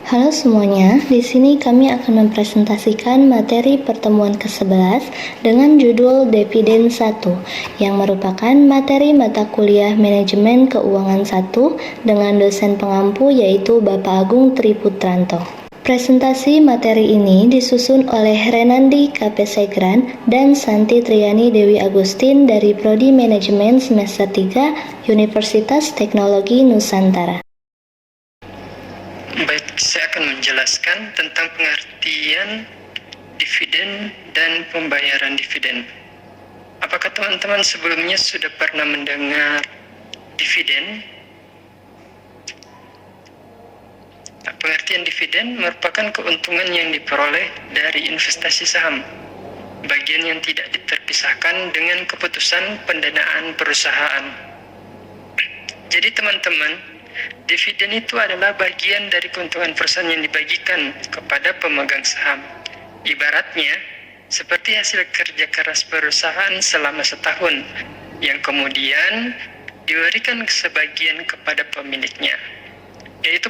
Halo semuanya, di sini kami akan mempresentasikan materi pertemuan ke-11 dengan judul Dividen 1 yang merupakan materi mata kuliah Manajemen Keuangan 1 dengan dosen pengampu yaitu Bapak Agung Triputranto. Presentasi materi ini disusun oleh Renandi KP Segran dan Santi Triani Dewi Agustin dari Prodi Manajemen semester 3 Universitas Teknologi Nusantara. Baik, saya akan menjelaskan tentang pengertian dividen dan pembayaran dividen. Apakah teman-teman sebelumnya sudah pernah mendengar dividen? Pengertian dividen merupakan keuntungan yang diperoleh dari investasi saham, bagian yang tidak terpisahkan dengan keputusan pendanaan perusahaan. Jadi teman-teman, dividen itu adalah bagian dari keuntungan perusahaan yang dibagikan kepada pemegang saham. Ibaratnya, seperti hasil kerja keras perusahaan selama setahun, yang kemudian diberikan sebagian kepada pemiliknya, yaitu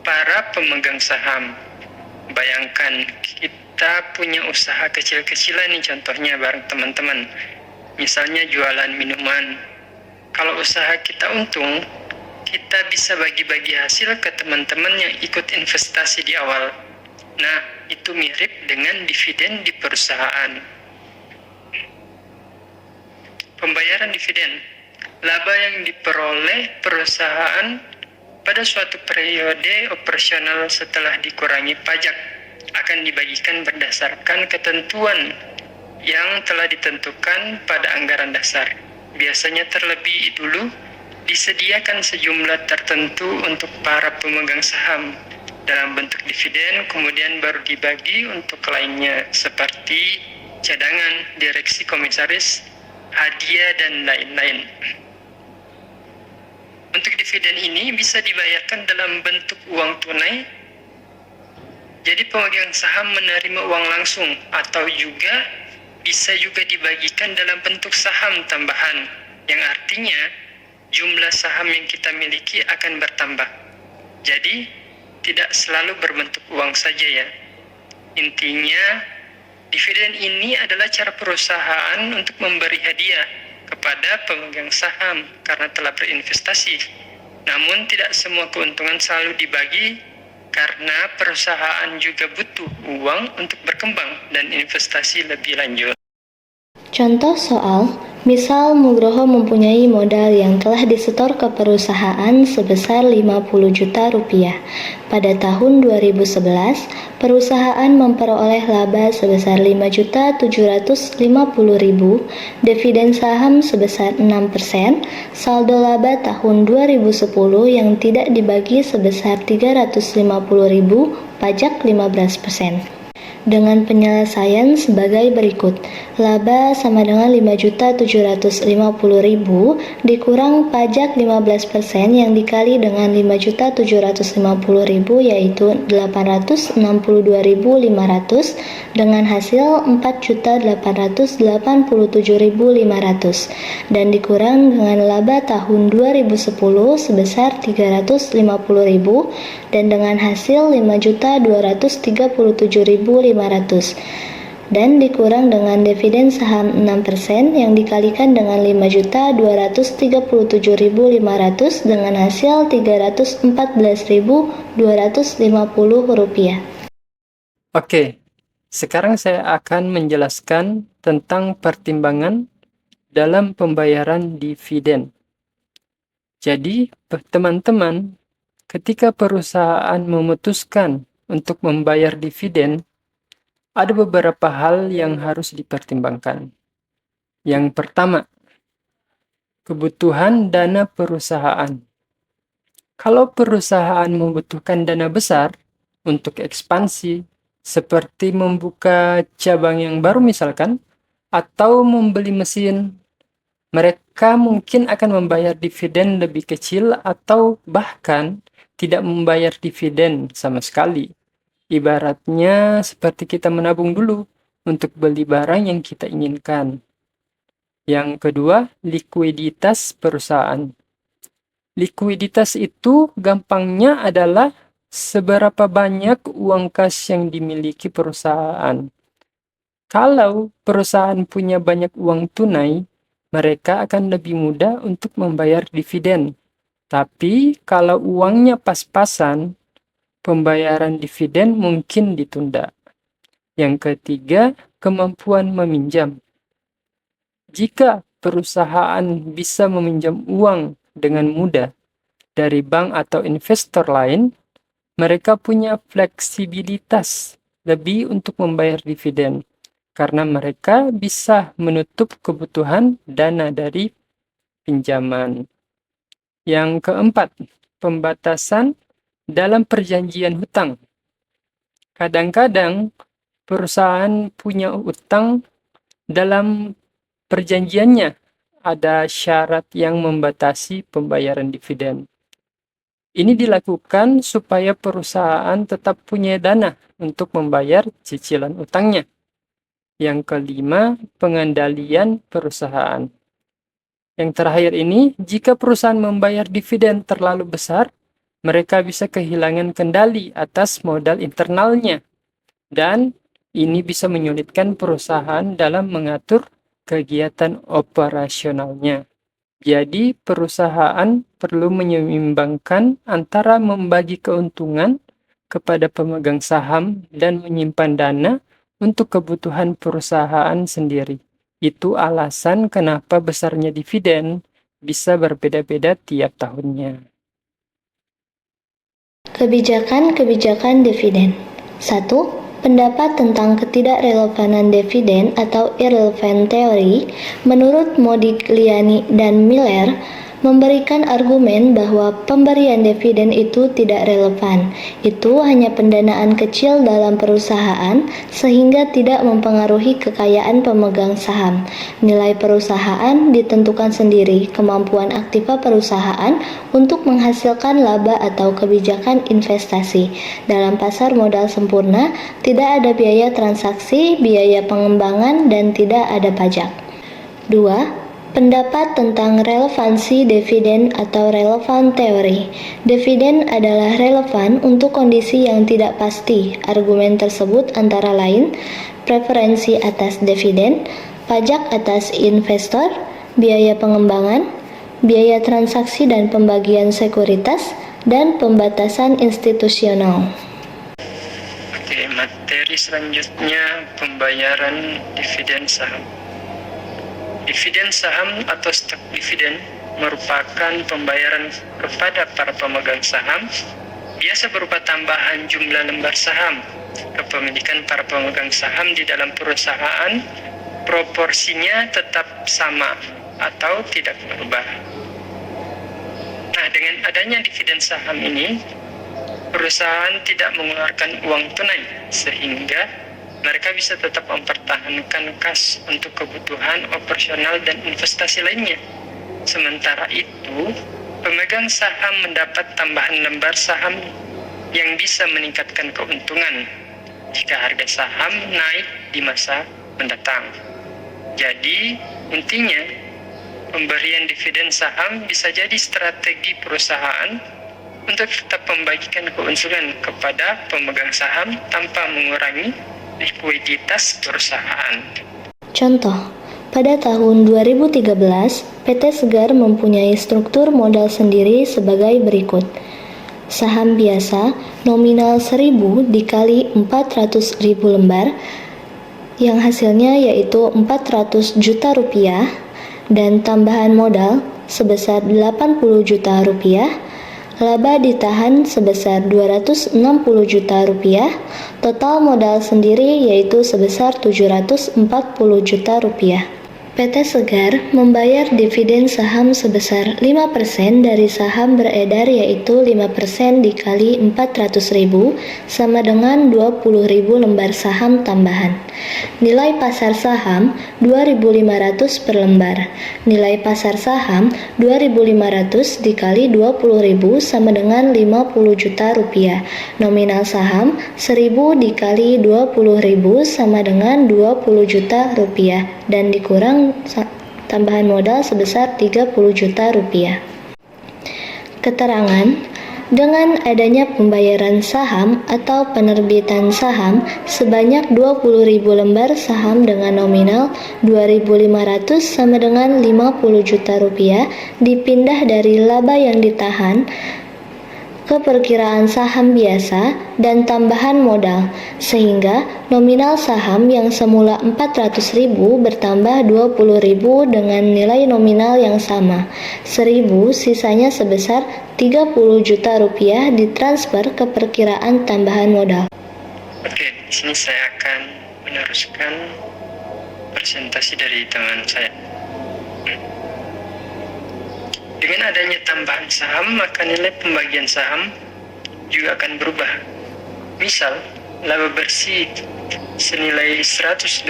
para pemegang saham. Bayangkan, kita punya usaha kecil-kecilan nih contohnya bareng teman-teman. Misalnya jualan minuman. Kalau usaha kita untung, kita bisa bagi-bagi hasil ke teman-teman yang ikut investasi di awal. Nah, itu mirip dengan dividen di perusahaan. Pembayaran dividen, laba yang diperoleh perusahaan pada suatu periode operasional setelah dikurangi pajak akan dibagikan berdasarkan ketentuan yang telah ditentukan pada anggaran dasar. Biasanya terlebih dulu disediakan sejumlah tertentu untuk para pemegang saham dalam bentuk dividen, kemudian baru dibagi untuk lainnya seperti cadangan, direksi komisaris, hadiah, dan lain-lain. Untuk dividen ini bisa dibayarkan dalam bentuk uang tunai, jadi pemegang saham menerima uang langsung, atau bisa juga dibagikan dalam bentuk saham tambahan, yang artinya jumlah saham yang kita miliki akan bertambah. Jadi, tidak selalu berbentuk uang saja ya. Intinya, dividen ini adalah cara perusahaan untuk memberi hadiah kepada pemegang saham karena telah berinvestasi. Namun, tidak semua keuntungan selalu dibagi karena perusahaan juga butuh uang untuk berkembang dan investasi lebih lanjut. Contoh soal, misal Nugroho mempunyai modal yang telah disetor ke perusahaan sebesar 50 juta rupiah. Pada tahun 2011, perusahaan memperoleh laba sebesar 5.750.000, dividen saham sebesar 6%, saldo laba tahun 2010 yang tidak dibagi sebesar 350.000, pajak 15%. Dengan penyelesaian sebagai berikut. Laba sama dengan 5.750.000 dikurang pajak 15% yang dikali dengan 5.750.000 yaitu 862.500 dengan hasil 4.887.500 dan dikurang dengan laba tahun 2010 sebesar 350.000 dan dengan hasil 5.237.500 dan dikurang dengan dividen saham 6% yang dikalikan dengan 5.237.500 dengan hasil 314.250 rupiah. Oke, sekarang saya akan menjelaskan tentang pertimbangan dalam pembayaran dividen. Jadi, teman-teman, ketika perusahaan memutuskan untuk membayar dividen, ada beberapa hal yang harus dipertimbangkan. Yang pertama, kebutuhan dana perusahaan. Kalau perusahaan membutuhkan dana besar untuk ekspansi, seperti membuka cabang yang baru misalkan, atau membeli mesin, mereka mungkin akan membayar dividen lebih kecil atau bahkan tidak membayar dividen sama sekali. Ibaratnya seperti kita menabung dulu untuk beli barang yang kita inginkan. Yang kedua, likuiditas perusahaan. Likuiditas itu gampangnya adalah seberapa banyak uang kas yang dimiliki perusahaan. Kalau perusahaan punya banyak uang tunai, mereka akan lebih mudah untuk membayar dividen. Tapi kalau uangnya pas-pasan, pembayaran dividen mungkin ditunda. Yang ketiga, kemampuan meminjam. Jika perusahaan bisa meminjam uang dengan mudah dari bank atau investor lain, mereka punya fleksibilitas lebih untuk membayar dividen karena mereka bisa menutup kebutuhan dana dari pinjaman. Yang keempat, pembatasan dalam perjanjian hutang. Kadang-kadang perusahaan punya utang dalam perjanjiannya ada syarat yang membatasi pembayaran dividen. Ini dilakukan supaya perusahaan tetap punya dana untuk membayar cicilan utangnya. Yang kelima, pengendalian perusahaan. Yang terakhir ini, jika perusahaan membayar dividen terlalu besar, mereka bisa kehilangan kendali atas modal internalnya. Dan ini bisa menyulitkan perusahaan dalam mengatur kegiatan operasionalnya. Jadi, perusahaan perlu menyeimbangkan antara membagi keuntungan kepada pemegang saham dan menyimpan dana untuk kebutuhan perusahaan sendiri. Itu alasan kenapa besarnya dividen bisa berbeda-beda tiap tahunnya. Kebijakan-kebijakan dividen. 1. Pendapat tentang ketidakrelevanan dividen atau irrelevant theory menurut Modigliani dan Miller memberikan argumen bahwa pemberian dividen itu tidak relevan. Itu hanya pendanaan kecil dalam perusahaan sehingga tidak mempengaruhi kekayaan pemegang saham. Nilai perusahaan ditentukan sendiri kemampuan aktiva perusahaan untuk menghasilkan laba atau kebijakan investasi. Dalam pasar modal sempurna, tidak ada biaya transaksi, biaya pengembangan, dan tidak ada pajak. 2. Pendapat tentang relevansi dividen atau relevant theory. Dividen adalah relevan untuk kondisi yang tidak pasti. Argumen tersebut antara lain preferensi atas dividen, pajak atas investor, biaya pengembangan, biaya transaksi dan pembagian sekuritas, dan pembatasan institusional. Oke, materi selanjutnya pembayaran dividen saham. Dividen saham atau stok dividen merupakan pembayaran kepada para pemegang saham, biasa berupa tambahan jumlah lembar saham. Kepemilikan para pemegang saham di dalam perusahaan proporsinya tetap sama atau tidak berubah. Nah, dengan adanya dividen saham ini, perusahaan tidak mengeluarkan uang tunai sehingga mereka bisa tetap mempertahankan kas untuk kebutuhan operasional dan investasi lainnya. Sementara itu, pemegang saham mendapat tambahan lembar saham yang bisa meningkatkan keuntungan jika harga saham naik di masa mendatang. Jadi, intinya, pemberian dividen saham bisa jadi strategi perusahaan untuk tetap membagikan keuntungan kepada pemegang saham tanpa mengurangi likuiditas perusahaan. Contoh, pada tahun 2013, PT Segar mempunyai struktur modal sendiri sebagai berikut. Saham biasa nominal 1.000 dikali 400.000 lembar, yang hasilnya yaitu 400 juta rupiah, dan tambahan modal sebesar 80 juta rupiah, laba ditahan sebesar 260 juta rupiah, total modal sendiri yaitu sebesar 740 juta rupiah. PT Segar membayar dividen saham sebesar 5% dari saham beredar yaitu 5% dikali 400.000 sama dengan 20.000 lembar saham tambahan. Nilai pasar saham 2.500 per lembar. Nilai pasar saham 2.500 dikali 20.000 sama dengan 50 juta rupiah. Nominal saham 1.000 dikali 20.000 sama dengan 20 juta rupiah dan dikurang tambahan modal sebesar 30 juta rupiah. Keterangan Dengan adanya pembayaran saham atau penerbitan saham sebanyak 20.000 lembar saham dengan nominal 2.500 sama dengan 50 juta rupiah dipindah dari laba yang ditahan ke perkiraan saham biasa dan tambahan modal, sehingga nominal saham yang semula 400.000 bertambah 20.000 dengan nilai nominal yang sama. 1.000 sisanya sebesar 30 juta rupiah ditransfer ke perkiraan tambahan modal. Oke, di sini saya akan meneruskan presentasi dari teman saya. Dengan adanya tambahan saham, maka nilai pembagian saham juga akan berubah. Misal, laba bersih senilai 126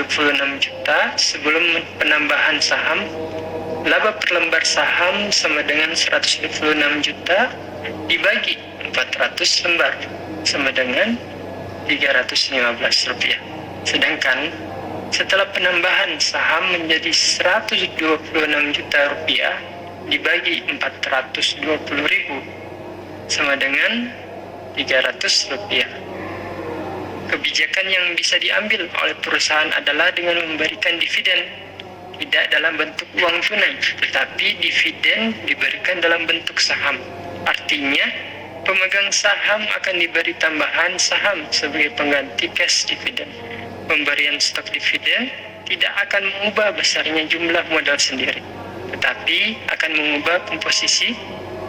juta sebelum penambahan saham, laba per lembar saham sama dengan 126 juta dibagi 400 lembar sama dengan 315 rupiah. Sedangkan setelah penambahan saham menjadi 126 juta rupiah dibagi 420.000 sama dengan 300 rupiah. Kebijakan yang bisa diambil oleh perusahaan adalah dengan memberikan dividen, tidak dalam bentuk uang tunai, tetapi dividen diberikan dalam bentuk saham. Artinya, pemegang saham akan diberi tambahan saham sebagai pengganti cash dividen. Pemberian stok dividen tidak akan mengubah besarnya jumlah modal sendiri, tetapi akan mengubah komposisi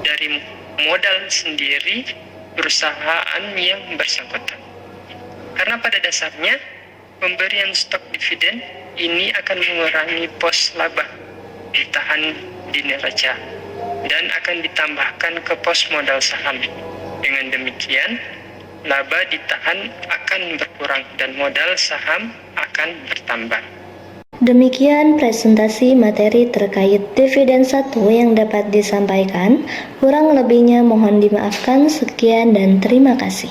dari modal sendiri perusahaan yang bersangkutan. Karena pada dasarnya, pemberian stok dividen ini akan mengurangi pos laba ditahan di neraca dan akan ditambahkan ke pos modal saham. Dengan demikian, laba ditahan akan berkurang dan modal saham akan bertambah. Demikian presentasi materi terkait dividen 1 yang dapat disampaikan. Kurang lebihnya mohon dimaafkan. Sekian dan terima kasih.